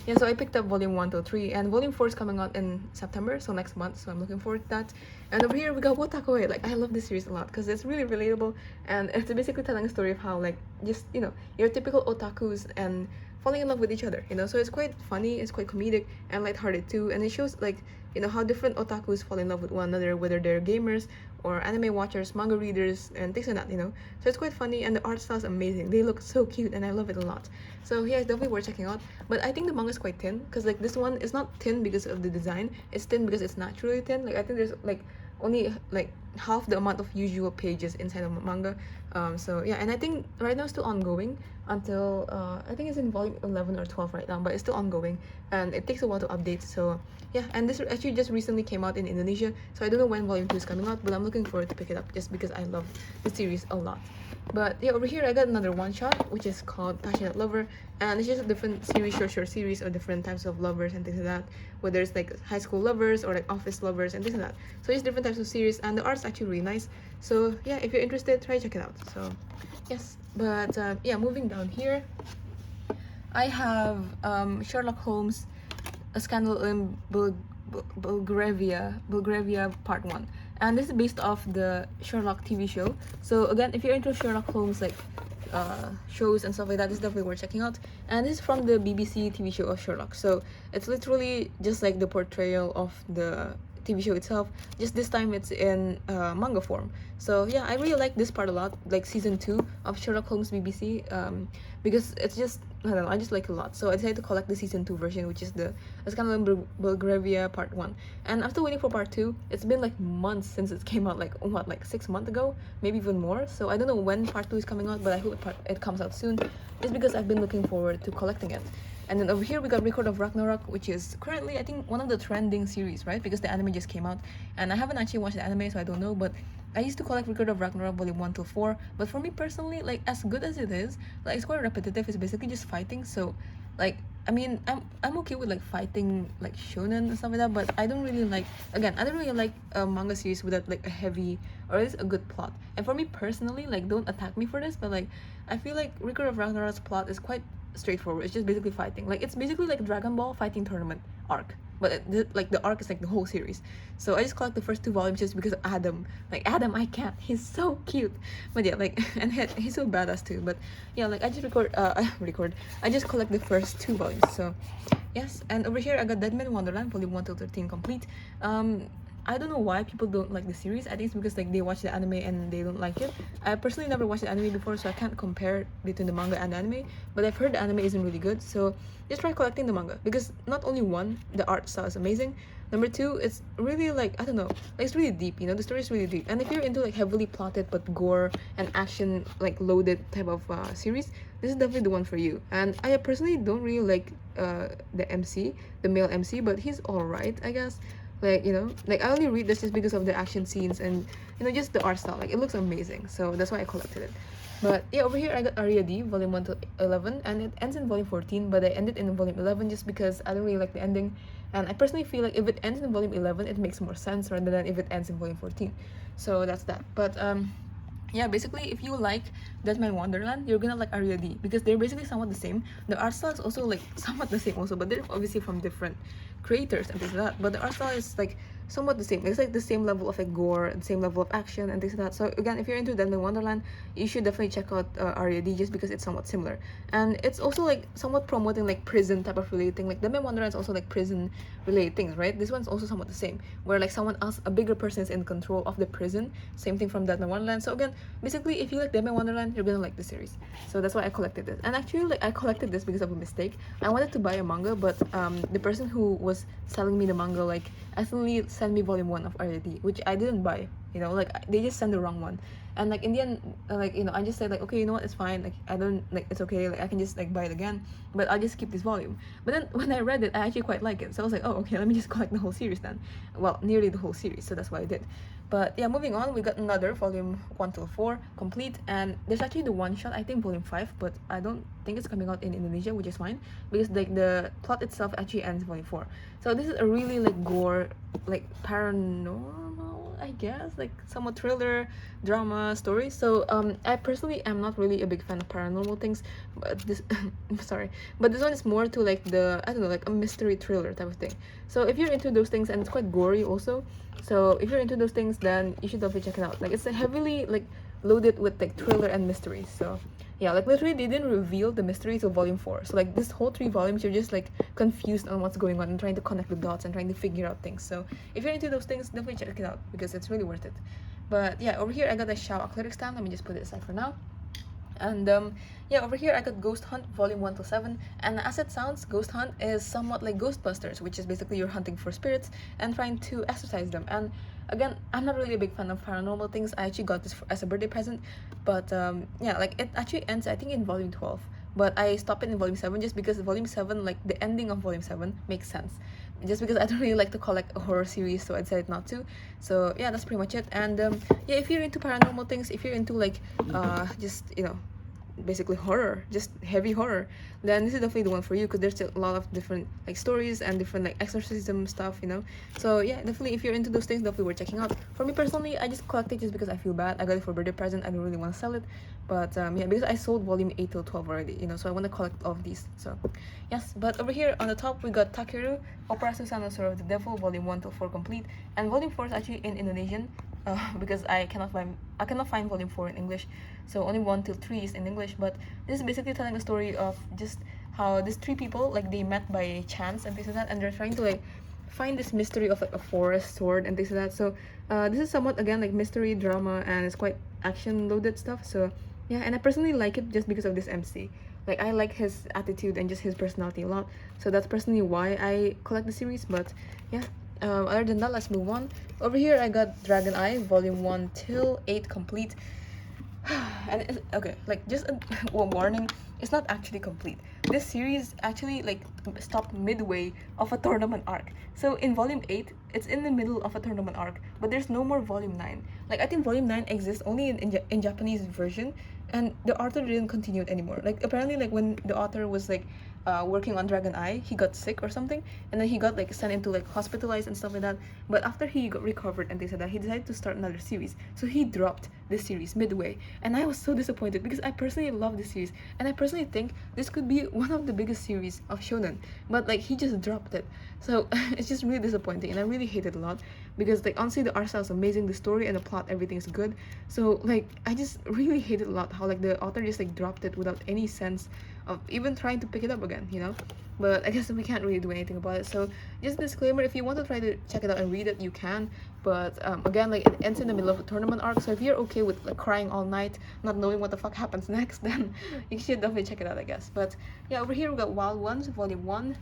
yeah, so I picked up volume 1 to 3, and volume 4 is coming out in September, so next month, so I'm looking forward to that. And over here we got Wotakoe. Like I love this series a lot because it's really relatable, and it's basically telling a story of how like just, you know, your typical otakus and falling in love with each other, you know. So it's quite funny, it's quite comedic and lighthearted too, and it shows like, you know, how different otakus fall in love with one another, whether they're gamers or anime watchers, manga readers, and things like that, you know. So it's quite funny, and the art style is amazing. They look so cute, and I love it a lot. So yeah, it's definitely worth checking out. But I think the manga is quite thin, because like this one is not thin because of the design. It's thin because it's naturally thin. Like I think there's like only like half the amount of usual pages inside of manga. So yeah, and I think right now it's still ongoing until I think it's in volume 11 or 12 right now, but it's still ongoing, and it takes a while to update. So yeah, and this actually just recently came out in Indonesia, so I don't know when volume 2 is coming out, but I'm looking forward to pick it up just because I love the series a lot. But yeah, over here I got another one shot, which is called Passionate Lover, and it's just a different series, short series of different types of lovers and things like that, whether it's like high school lovers or like office lovers and things like that. So it's different types of series, and the art's actually really nice. So yeah, if you're interested, try check it out. So yes, but yeah, moving down here, I have Sherlock Holmes, A Scandal in Bulgaria Part 1, and this is based off the Sherlock TV show. So again, if you're into Sherlock Holmes like shows and stuff like that, this is definitely worth checking out. And this is from the BBC TV show of Sherlock, so it's literally just like the portrayal of the TV show itself, just this time it's in manga form. So yeah, I really like this part a lot, like season 2 of Sherlock Holmes BBC, because it's just, I don't know, I just like it a lot. So I decided to collect the season 2 version, which is the Scandal in Bulgaria Part 1. And after waiting for Part 2, it's been like months since it came out, like what, like 6 months ago, maybe even more. So I don't know when Part 2 is coming out, but I hope it comes out soon, just because I've been looking forward to collecting it. And then over here we got Record of Ragnarok, which is currently I think one of the trending series, right? Because the anime just came out, and I haven't actually watched the anime, so I don't know. But I used to collect Record of Ragnarok volume 1 to 4. But for me personally, like as good as it is, like it's quite repetitive. It's basically just fighting. So like I mean, I'm okay with like fighting like shonen and stuff like that, but I don't really like, again, I don't really like a manga series without like a heavy or at least a good plot. And for me personally, like, don't attack me for this, but like I feel like Record of Ragnarok's plot is quite straightforward. It's just basically fighting. Like, it's basically like Dragon Ball fighting tournament arc, but like the arc is like the whole series. So I just collect the first 2 volumes just because of Adam. Like, Adam, I can't. He's so cute. But yeah, like, and he's so badass too. But yeah, like, I just I just collect the first 2 volumes. So yes, and over here I got Dead Man Wonderland volume 1 till 13 complete. I don't know why people don't like the series. I think it's because like they watch the anime and they don't like it. I personally never watched the anime before, so I can't compare between the manga and the anime. But I've heard the anime isn't really good, so just try collecting the manga, because not only one, the art style is amazing. Number two, it's really like, I don't know, like, it's really deep. You know, the story is really deep. And if you're into like heavily plotted but gore and action like loaded type of series, this is definitely the one for you. And I personally don't really like the MC, the male MC, but he's alright, I guess. Like, you know, like, I only read this just because of the action scenes and, you know, just the art style. Like, it looks amazing, so that's why I collected it. But yeah, over here I got Aria D volume 1 to 11, and it ends in volume 14, but I ended in volume 11 just because I don't really like the ending. And I personally feel like if it ends in volume 11, it makes more sense rather than if it ends in volume 14. So that's that. But yeah, basically, if you like Dead Man Wonderland, you're gonna like Aria D, because they're basically somewhat the same. The art style is also like somewhat the same also, but they're obviously from different creators and things like that. But the art style is like somewhat the same. It's like the same level of like gore and same level of action and things like that. So again, if you're into Dead Man Wonderland, you should definitely check out Aria D, just because it's somewhat similar. And it's also like somewhat promoting like prison type of related thing. Like Dead Man Wonderland is also like prison related things, right? This one's also somewhat the same, where like someone else, a bigger person, is in control of the prison. Same thing from Dead Man Wonderland. So again, basically, if you like Dead Man Wonderland, you're gonna like the series. So that's why I collected this. And actually, like, I collected this because of a mistake. I wanted to buy a manga, but the person who was selling me the manga like accidentally sent me volume 1 of RLly, which I didn't buy. You know, like, they just sent the wrong one. And like in the end, like, you know, I just said like, okay, you know what, it's fine. Like, I don't, like, it's okay. Like, I can just like buy it again, but I'll just keep this volume. But then when I read it, I actually quite like it. So I was like, oh, okay, let me just collect the whole series then. Well, nearly the whole series. So that's what I did. But yeah, moving on, we got another volume 1 till 4 complete, and there's actually the one shot, I think volume 5, but I don't think it's coming out in Indonesia, which is fine, because like the plot itself actually ends volume 4. So this is a really like gore, like paranormal, I guess, like somewhat thriller drama story. So I personally am not really a big fan of paranormal things, but this sorry, but this one is more to like the, I don't know, like a mystery thriller type of thing. So if you're into those things, and it's quite gory also, so if you're into those things, then you should definitely check it out. Like, it's heavily like loaded with like thriller and mysteries. So yeah, like literally they didn't reveal the mystery till volume 4. So like this whole 3 volumes, you're just like confused on what's going on and trying to connect the dots and trying to figure out things. So if you're into those things, definitely check it out, because it's really worth it. But yeah, over here I got a Shao Athletic stand. Let me just put it aside for now. And yeah, over here I got Ghost Hunt volume 1 to 7, and as it sounds, Ghost Hunt is somewhat like Ghostbusters, which is basically you're hunting for spirits and trying to exorcise them. And again, I'm not really a big fan of paranormal things. I actually got this as a birthday present, but yeah, like, it actually ends, I think, in volume 12, but I stopped it in volume 7 just because volume 7, like the ending of volume 7 makes sense, just because I don't really like to collect a horror series, so I decided not to. So yeah, that's pretty much it. And yeah, if you're into paranormal things, if you're into like just, you know, basically horror, just heavy horror, then this is definitely the one for you, because there's a lot of different like stories and different like exorcism stuff, you know. So yeah, definitely if you're into those things, definitely worth checking out. For me personally, I just collect it just because I feel bad. I got it for birthday present. I don't really want to sell it, but yeah, because I sold volume 8 till 12 already, you know, so I want to collect all of these. So yes, but over here on the top we got Takeru Opera Susano Sword of the Devil volume 1 till 4 complete, and volume 4 is actually in Indonesian, because I cannot find volume 4 in English, so only 1 till 3 is in English. But this is basically telling the story of just how these 3 people, like, they met by chance and things like that, and they're trying to like find this mystery of like a forest sword and things like that. So this is somewhat, again, like mystery drama, and it's quite action loaded stuff. So yeah, and I personally like it just because of this MC. Like, I like his attitude and just his personality a lot, so that's personally why I collect the series. But yeah, other than that, let's move on. Over here I got Dragon Eye volume 1 till 8 complete. And it's, okay, like, just a warning, it's not actually complete. This series actually like stopped midway of a tournament arc. So in volume 8, it's in the middle of a tournament arc, but there's no more volume 9. Like, I think volume 9 exists only in Japanese version, and the author didn't continue it anymore. Like, apparently, like, when the author was like working on Dragon Eye, he got sick or something, and then he got like sent into like hospitalized and stuff like that. But after he got recovered and things like that, he decided to start another series. So he dropped this series midway, and I was so disappointed because I personally love this series, and I personally think this could be one of the biggest series of shonen. But like he just dropped it, so it's just really disappointing, and I really hate it a lot because like honestly the art style is amazing, the story and the plot, everything's good. So like I just really hate it a lot how like the author just like dropped it without any sense of even trying to pick it up again, you know. But I guess we can't really do anything about it. So just a disclaimer, if you want to try to check it out and read it, you can. But again, like it ends in the middle of a tournament arc, so if you're okay with like crying all night not knowing what the fuck happens next, then you should definitely check it out, I guess. But yeah, over here we got Wild Ones volume 1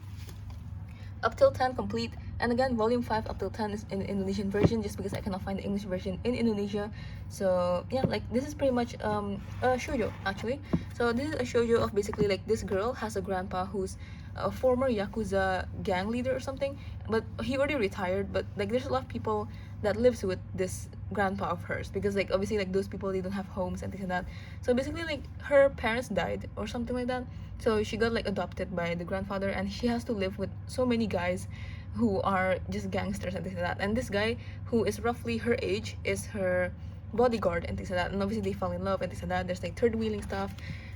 up till 10 complete, and again volume 5 up till 10 is in the Indonesian version just because I cannot find the English version in Indonesia. So yeah, like this is pretty much a shoujo actually. So this is a shoujo of basically like this girl has a grandpa who's a former Yakuza gang leader or something, but he already retired, but like there's a lot of people that lives with this grandpa of hers because like obviously like those people, they don't have homes and things like that. So basically like her parents died or something like that, so she got like adopted by the grandfather, and she has to live with so many guys who are just gangsters and things like that. And this guy who is roughly her age is her bodyguard and things like that, and obviously they fall in love and things like that. There's like third wheeling stuff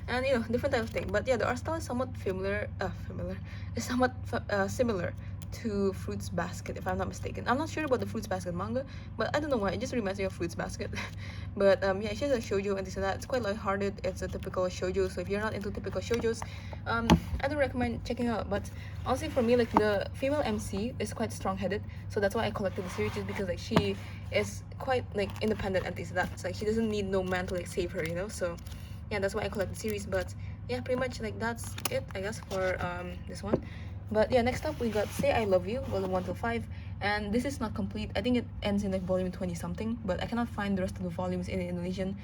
and you know different type of thing. But yeah, the art style is somewhat similar to Fruits Basket, if I'm not mistaken. I'm not sure about the Fruits Basket manga, but I don't know why, it just reminds me of Fruits Basket. But yeah, it's just a shoujo and this and that. It's quite lighthearted, it's a typical shoujo, so if you're not into typical shoujos, I don't recommend checking out. But honestly for me, like the female MC is quite strong-headed, so that's why I collected the series, just because like she is quite like independent and things like that. It's like she doesn't need no man to like save her, you know. So yeah, that's why I collect the series. But yeah, pretty much like that's it, I guess, for this one. But yeah, next up we got Say I Love You volume 1 to 5, and this is not complete. I think it ends in like volume 20 something, but I cannot find the rest of the volumes in Indonesia.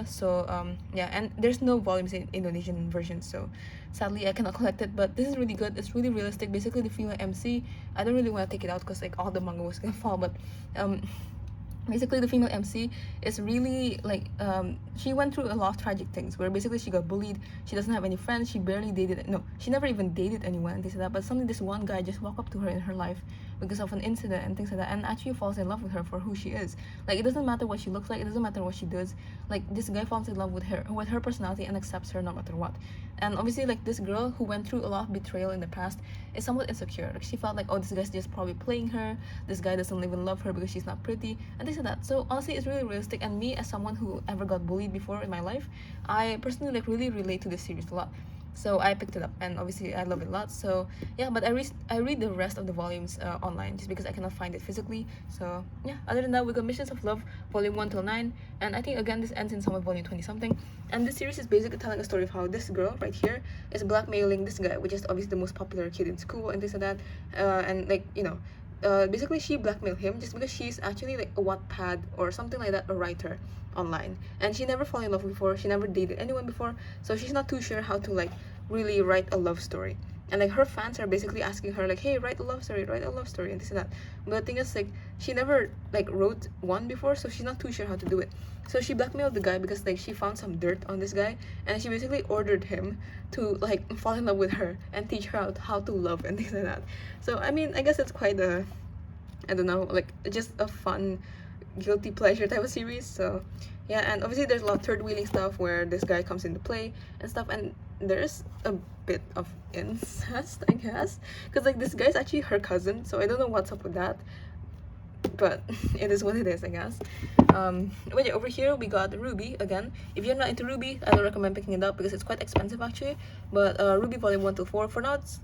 So yeah, and there's no volumes in Indonesian version, so sadly I cannot collect it. But this is really good, it's really realistic. Basically the female MC, I don't really want to take it out because like all the manga was gonna fall, but basically the female MC is really like she went through a lot of tragic things where basically she got bullied, she doesn't have any friends, she barely dated, no, she never even dated anyone and things like that. But suddenly this one guy just walked up to her in her life because of an incident and things like that, and actually falls in love with her for who she is. Like it doesn't matter what she looks like, it doesn't matter what she does, like this guy falls in love with her personality and accepts her no matter what. And obviously like this girl who went through a lot of betrayal in the past is somewhat insecure. Like she felt like, oh, this guy's just probably playing her, this guy doesn't even love her because she's not pretty and things like that. So honestly it's really realistic, and me as someone who ever got bullied before in my life, I personally like really relate to this series a lot. So I picked it up, and obviously I love it a lot. So yeah, but I read the rest of the volumes online just because I cannot find it physically. So yeah, other than that we got Missions of Love volume 1 till 9, and I think again this ends in somewhere volume 20 something. And this series is basically telling a story of how this girl right here is blackmailing this guy, which is obviously the most popular kid in school and this and that, and like you know, basically she blackmailed him just because she's actually like a Wattpad or something like that, a writer online, and she never fell in love before, she never dated anyone before, so she's not too sure how to like really write a love story. And like her fans are basically asking her like, hey, write a love story, and this and that. But the thing is like she never like wrote one before, so she's not too sure how to do it. So she blackmailed the guy because like she found some dirt on this guy, and she basically ordered him to like fall in love with her and teach her how to love and things like that. So I mean, I guess it's quite a, I don't know, like just a fun guilty pleasure type of series. So yeah, and obviously there's a lot of third wheeling stuff where this guy comes into play and stuff, and there's a bit of incest, I guess, because like this guy's actually her cousin, so I don't know what's up with that, but it is what it is, I guess. But yeah, over here we got Ruby again. If you're not into Ruby, I don't recommend picking it up because it's quite expensive actually. But Ruby volume 1 to 4 for now it's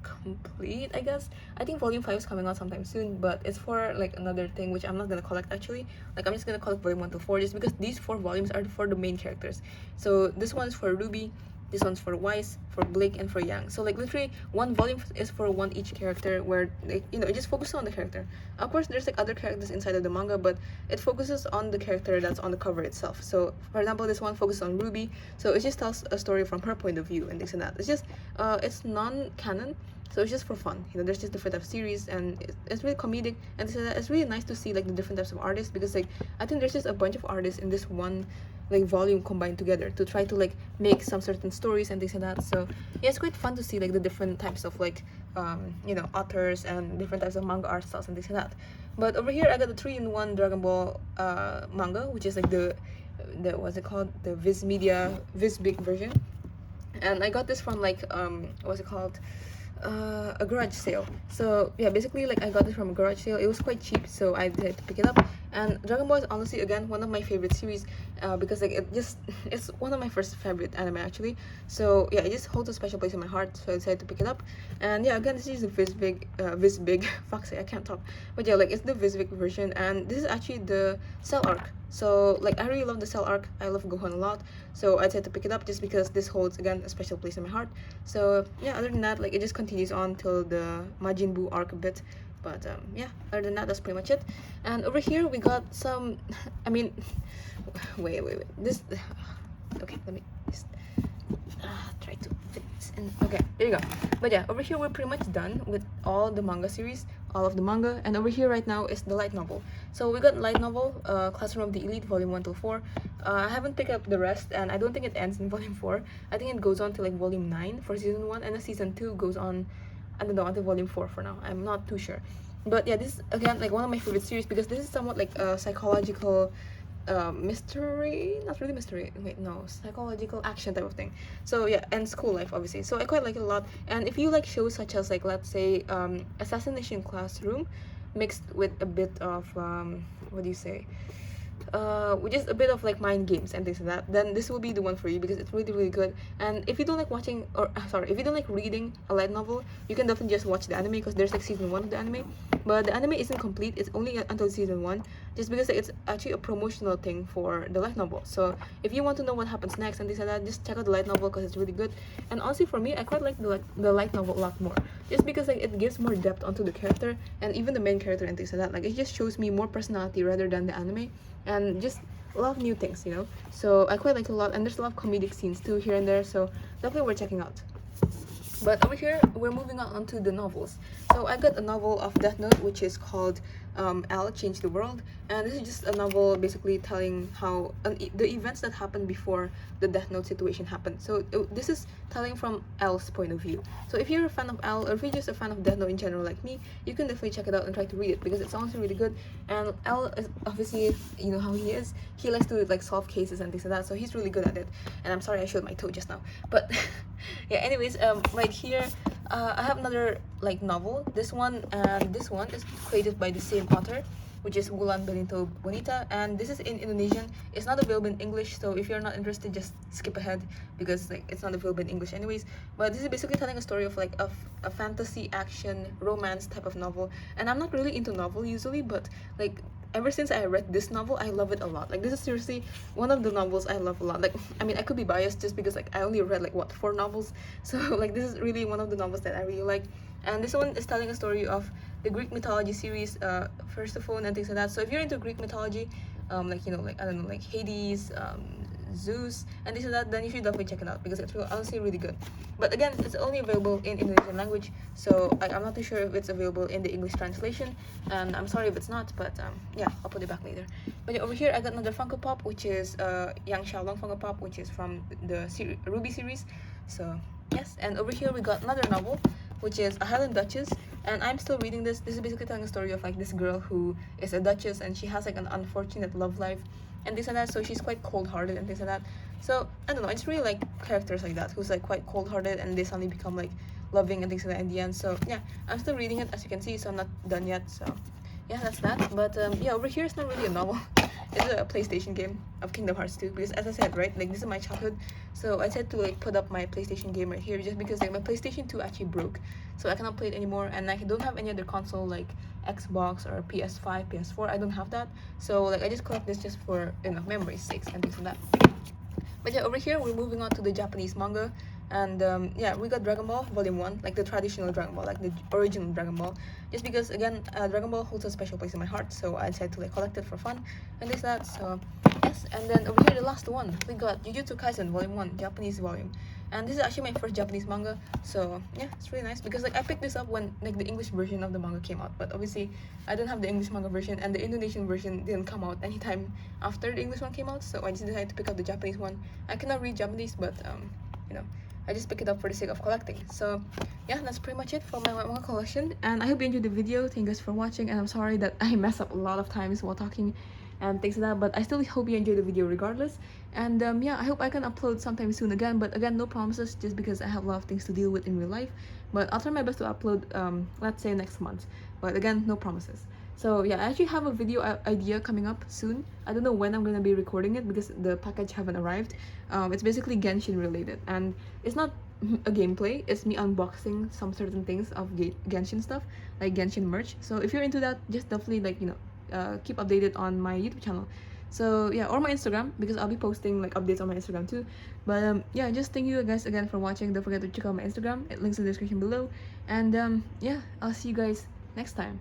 complete, I guess. I think volume 5 is coming out sometime soon, but it's for like another thing which I'm not gonna collect actually. Like I'm just gonna collect volume 1 to 4 just because these 4 volumes are for the main characters. So this one's for Ruby, this one's for Weiss, for Blake, and for Yang. So like literally one volume is for one each character, where they, you know, it just focuses on the character. Of course there's like other characters inside of the manga, but it focuses on the character that's on the cover itself. So for example, this one focuses on Ruby, so it just tells a story from her point of view and this and that. It's just it's non-canon, So it's just for fun, you know. There's just different types of series, and it's really comedic, and it's really nice to see like the different types of artists, because like I think there's just a bunch of artists in this one like volume combined together to try to like make some certain stories and things like that. So yeah, it's quite fun to see like the different types of like you know, authors and different types of manga art styles and things like that. But over here I got the 3-in-1 Dragon Ball manga, which is like the what's it called, the Viz Media Viz Big version. And I got this from like what's it called, a garage sale. So yeah, basically like I got this from a garage sale. It was quite cheap, so I decided to pick it up. And Dragon Ball is honestly again one of my favorite series, because like it's one of my first favorite anime actually. So yeah, it just holds a special place in my heart, so I decided to pick it up. And yeah, again, this is the Viz Big fuck's sake, I can't talk. But yeah, like it's the Viz Big version, and this is actually the Cell arc. So like I really love the Cell arc. I love Gohan a lot, so I decided to pick it up just because this holds again a special place in my heart. So yeah, other than that, like it just continues on till the Majin Buu arc a bit. But yeah, other than that, that's pretty much it. And over here we got some I mean wait, this okay, let me just try to fit this in. Okay, there you go. But yeah, over here we're pretty much done with all the manga series, all of the manga. And over here right now is the light novel. So we got light novel, Classroom of the Elite, volume 1 till 4. I haven't picked up the rest, and I don't think it ends in volume 4. I think it goes on to like volume 9 for season 1, and the season 2 goes on, I don't know, until volume 4 for now. I'm not too sure. But yeah, this is again like one of my favorite series, because this is somewhat like a psychological mystery, not really mystery, wait, no, psychological action type of thing. So yeah, and school life obviously, so I quite like it a lot. And if you like shows such as like, let's say, Assassination Classroom mixed with a bit of what do you say, with just a bit of like mind games and things like that, then this will be the one for you, because it's really good. And if you don't like watching, or sorry, if you don't like reading a light novel, you can definitely just watch the anime, because there's like season 1 of the anime. But the anime isn't complete, it's only until season 1, just because like, it's actually a promotional thing for the light novel. So if you want to know what happens next and things like that, just check out the light novel, because it's really good. And honestly, for me, I quite like the light novel a lot more, just because like it gives more depth onto the character, and even the main character and things like that. Like it just shows me more personality rather than the anime, and just a lot of new things, you know. So I quite like it a lot, and there's a lot of comedic scenes too here and there, so definitely worth checking out. But over here we're moving on onto the novels. So I got a novel of Death Note, which is called L Change the World, and this is just a novel basically telling how the events that happened before the Death Note situation happened. So this is telling from L's point of view. So if you're a fan of L, or if you're just a fan of Death Note in general like me, you can definitely check it out and try to read it, because it's honestly really good. And L is obviously, you know how he is, he likes to like solve cases and things like that, so he's really good at it. And I'm sorry I showed my toe just now, but yeah, anyways, right here I have another like novel. This one and this one is created by the same author, which is Wulan Benito Bonita, and this is in Indonesian. It's not available in English, so if you're not interested, just skip ahead, because like it's not available in English anyways. But this is basically telling a story of like a fantasy action romance type of novel. And I'm not really into novel usually, but like ever since I read this novel, I love it a lot. Like this is seriously one of the novels I love a lot. Like I mean, I could be biased just because like I only read like what, 4 novels, so like this is really one of the novels that I really like. And this one is telling a story of the Greek mythology series, Persephone and things like that. So if you're into Greek mythology, like, you know, like I don't know, like Hades, Zeus and this and that, then you should definitely check it out, because it's honestly really good. But again, it's only available in Indonesian language, so I'm not too sure if it's available in the English translation, and I'm sorry if it's not, but yeah, I'll put it back later. But yeah, over here I got another Funko Pop, which is Yang Xiaolong Funko Pop, which is from the Ruby series. So yes, and over here we got another novel, which is A Highland Duchess, and I'm still reading this. This is basically telling a story of like this girl who is a duchess, and she has like an unfortunate love life and things like that, so she's quite cold-hearted and things like that. So I don't know, I just really like characters like that, who's like quite cold-hearted and they suddenly become like loving and things like that in the end. So yeah, I'm still reading it, as you can see, so I'm not done yet. So yeah, that's that. But yeah, over here it's not really a novel. It's a PlayStation game of Kingdom Hearts 2, because as I said, right, like this is my childhood, so I said to like put up my PlayStation game right here, just because like my PlayStation 2 actually broke, so I cannot play it anymore, and I don't have any other console like Xbox or PS5, PS4. I don't have that, so like I just collect this just for, you know, memory's sakes and things like that. But yeah, over here we're moving on to the Japanese manga, and yeah, we got Dragon Ball Volume 1, like the traditional Dragon Ball, like the original Dragon Ball, just because again, Dragon Ball holds a special place in my heart, so I decided to like collect it for fun and this that. So yes, and then over here the last one, we got Jujutsu Kaisen Volume 1, Japanese volume. And this is actually my first Japanese manga, so yeah, it's really nice because like I picked this up when like the English version of the manga came out, but obviously I don't have the English manga version, and the Indonesian version didn't come out anytime after the English one came out, so I just decided to pick up the Japanese one. I cannot read Japanese, but you know, I just pick it up for the sake of collecting. So yeah, that's pretty much it for my manga collection, and I hope you enjoyed the video. Thank you guys for watching, and I'm sorry that I mess up a lot of times while talking and things like that, but I still hope you enjoyed the video regardless. And yeah, I hope I can upload sometime soon again, but again, no promises, just because I have a lot of things to deal with in real life. But I'll try my best to upload let's say next month, but again, no promises. So yeah, I actually have a video idea coming up soon. I don't know when I'm gonna be recording it because the package haven't arrived. It's basically Genshin related, and it's not a gameplay, it's me unboxing some certain things of Genshin stuff, like Genshin merch. So if you're into that, just definitely like, you know, keep updated on my YouTube channel. So yeah, or my Instagram, because I'll be posting like updates on my Instagram too. But yeah, just thank you guys again for watching. Don't forget to check out my Instagram, it links in the description below. And yeah, I'll see you guys next time.